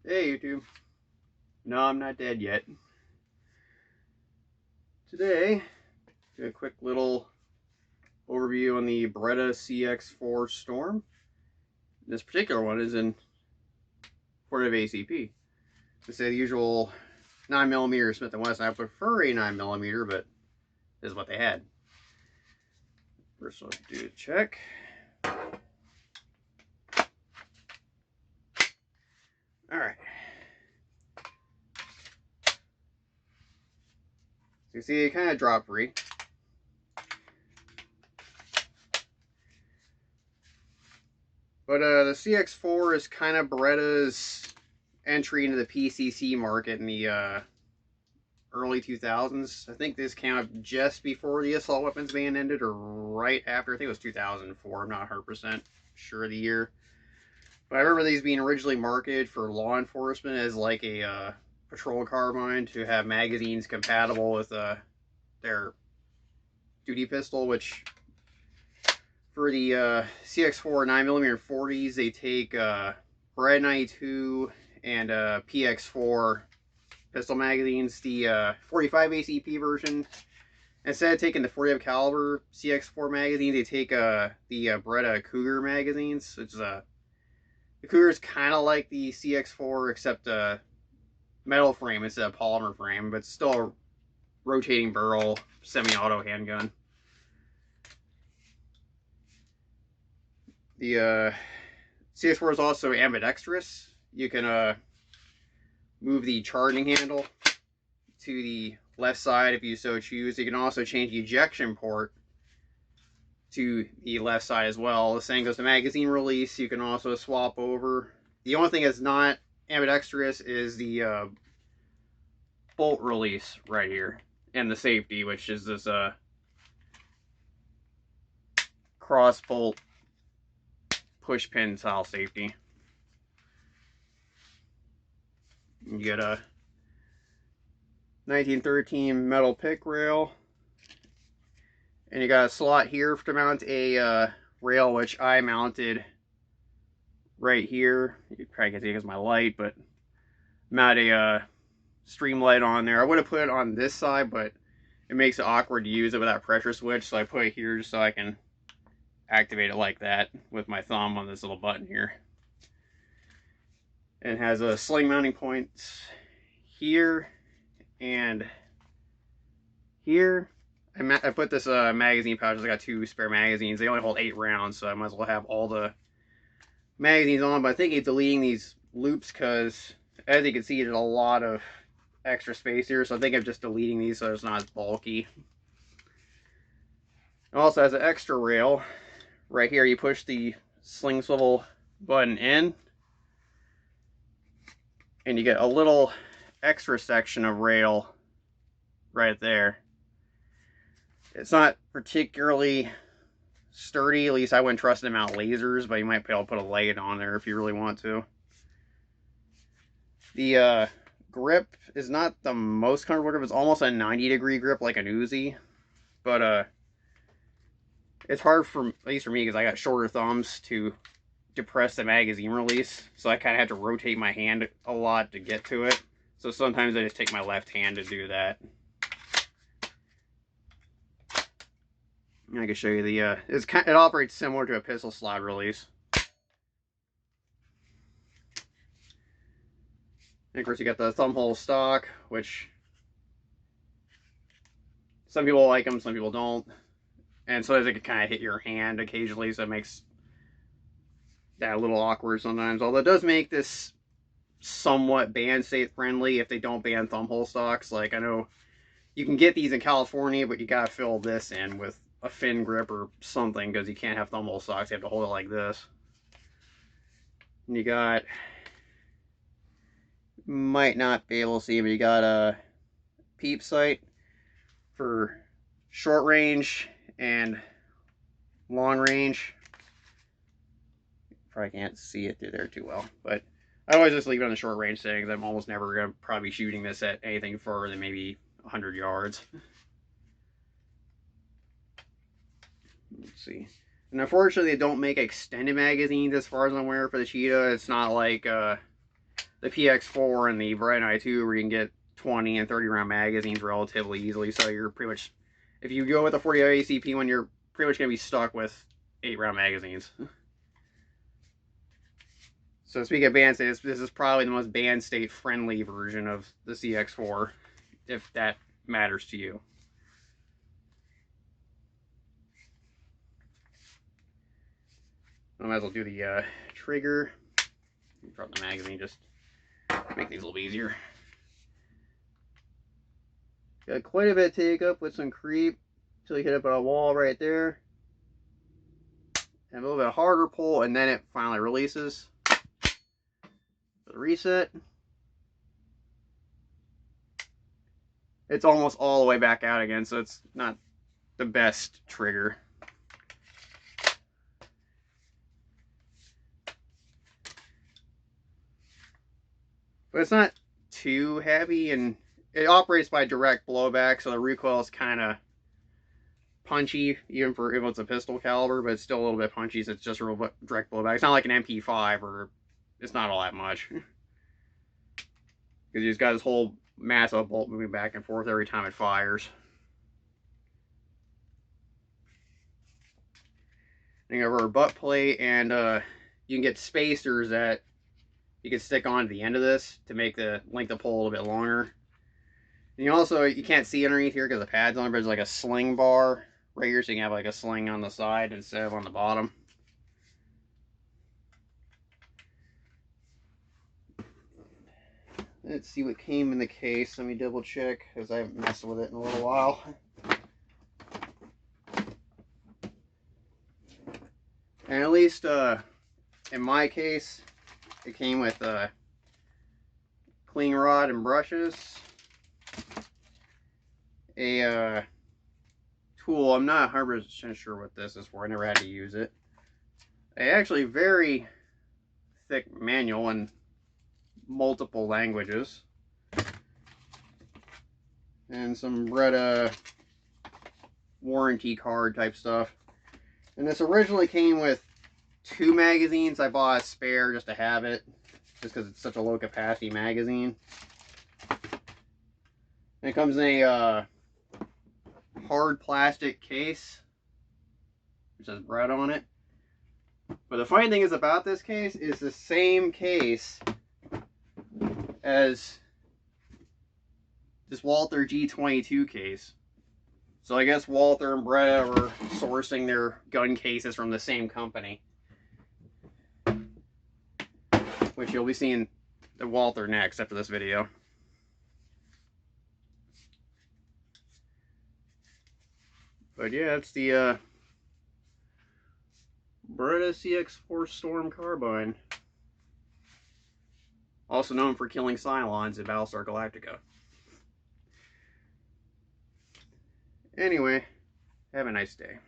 Hey YouTube. No, I'm not dead yet. Today, do a quick little overview on the Beretta CX4 Storm. This particular one is in Ford of ACP. This is the usual 9mm Smith & Wesson. I prefer a 9mm, but this is what they had. First, let's do a check. Alright. So you see it kind of drop free. But the CX4 is kind of Beretta's entry into the PCC market in the early 2000s. I think this came out just before the assault weapons ban ended, or right after. I think it was 2004. I'm not 100% sure of the year. But I remember these being originally marketed for law enforcement as like a patrol carbine to have magazines compatible with their duty pistol, which for the CX4 9mm 40s, they take Beretta 92 and PX4 pistol magazines. The 45 ACP version, instead of taking the 40 caliber CX4 magazine, they take the Beretta Cougar magazines. It's the Cougar is kind of like the CX4, except a metal frame instead of polymer frame, but still a rotating barrel semi-auto handgun. The CX4 is also ambidextrous. You can move the charging handle to the left side if you so choose. You can also change the ejection port to the left side as well. The same goes to magazine release. You can also swap over. The only thing that's not ambidextrous is the bolt release right here, and the safety, which is this cross bolt push pin style safety. You get a 1913 metal pick rail, and you got a slot here to mount a rail, which I mounted right here. You probably can't see it because of my light, but mount a stream light on there. I would have put it on this side, but it makes it awkward to use it with that pressure switch, so I put it here just so I can activate it like that with my thumb on this little button here. It has a sling mounting points here and here. I put this magazine pouch. I got 2 spare magazines. They only hold 8 rounds, so I might as well have all the magazines on. But I think it's deleting these loops because, as you can see, there's a lot of extra space here. So I think I'm just deleting these so it's not as bulky. It also has an extra rail right here. You push the sling swivel button in, and you get a little extra section of rail right there. It's not particularly sturdy, at least I wouldn't trust them out lasers, but you might be able to put a light on there if you really want to. The grip is not the most comfortable grip. It's almost a 90-degree grip like an Uzi, but it's hard for, at least for me, because I got shorter thumbs to depress the magazine release, so I kind of have to rotate my hand a lot to get to it. So sometimes I just take my left hand to do that. I can show you the it operates similar to a pistol slide release. And of course you got the thumb hole stock, which some people like them, some people don't. And sometimes it can kind of hit your hand occasionally, so it makes that a little awkward sometimes. Although it does make this somewhat band safe friendly if they don't ban thumb hole stocks. Like, I know you can get these in California, but you gotta fill this in with a fin grip or something because you can't have thumb hole stocks. You have to hold it like this. And you got, might not be able to see, but you got a peep sight for short range and long range. Probably can't see it through there too well, but I always just leave it on the short range settings. I'm almost never gonna probably be shooting this at anything further than maybe 100 yards. Let's see. And unfortunately, they don't make extended magazines as far as I'm aware for the Cheetah. It's not like the PX4 and the Beretta i2, where you can get 20 and 30 round magazines relatively easily. So you're pretty much, if you go with a 40 ACP one, you're pretty much going to be stuck with 8 round magazines. So speaking of band state, this is probably the most band state friendly version of the CX4, if that matters to you. I might as well do the trigger. Drop the magazine, just make things a little easier. Got quite a bit of take up with some creep until you hit up on a wall right there. And a little bit harder pull, and then it finally releases. The reset. It's almost all the way back out again, so it's not the best trigger. But it's not too heavy, and it operates by direct blowback, so the recoil is kind of punchy, even for if it's a pistol caliber, but it's still a little bit punchy, so it's just a real direct blowback. It's not like an MP5, or it's not all that much. Because you've got this whole massive bolt moving back and forth every time it fires. And you have a rubber butt plate, and you can get spacers that you can stick onto the end of this to make the length of pull a little bit longer. And you can't see underneath here because the pad's on it, but there's like a sling bar right here, so you can have like a sling on the side instead of on the bottom. Let's see what came in the case. Let me double check, because I haven't messed with it in a little while. And at least in my case, it came with clean rod and brushes, a tool. I'm not 100% sure what this is for. I never had to use it. A actually very thick manual in multiple languages, and some Beretta warranty card type stuff. And this originally came with 2 magazines. I bought a spare just to have it, just because it's such a low capacity magazine. And it comes in a hard plastic case, which says Beretta on it. But the funny thing is about this case is the same case as this Walther G22 case. So I guess Walther and Beretta were sourcing their gun cases from the same company. Which you'll be seeing the Walther next after this video. But yeah, it's the Beretta CX4 Storm carbine. Also known for killing Cylons in Battlestar Galactica. Anyway, have a nice day.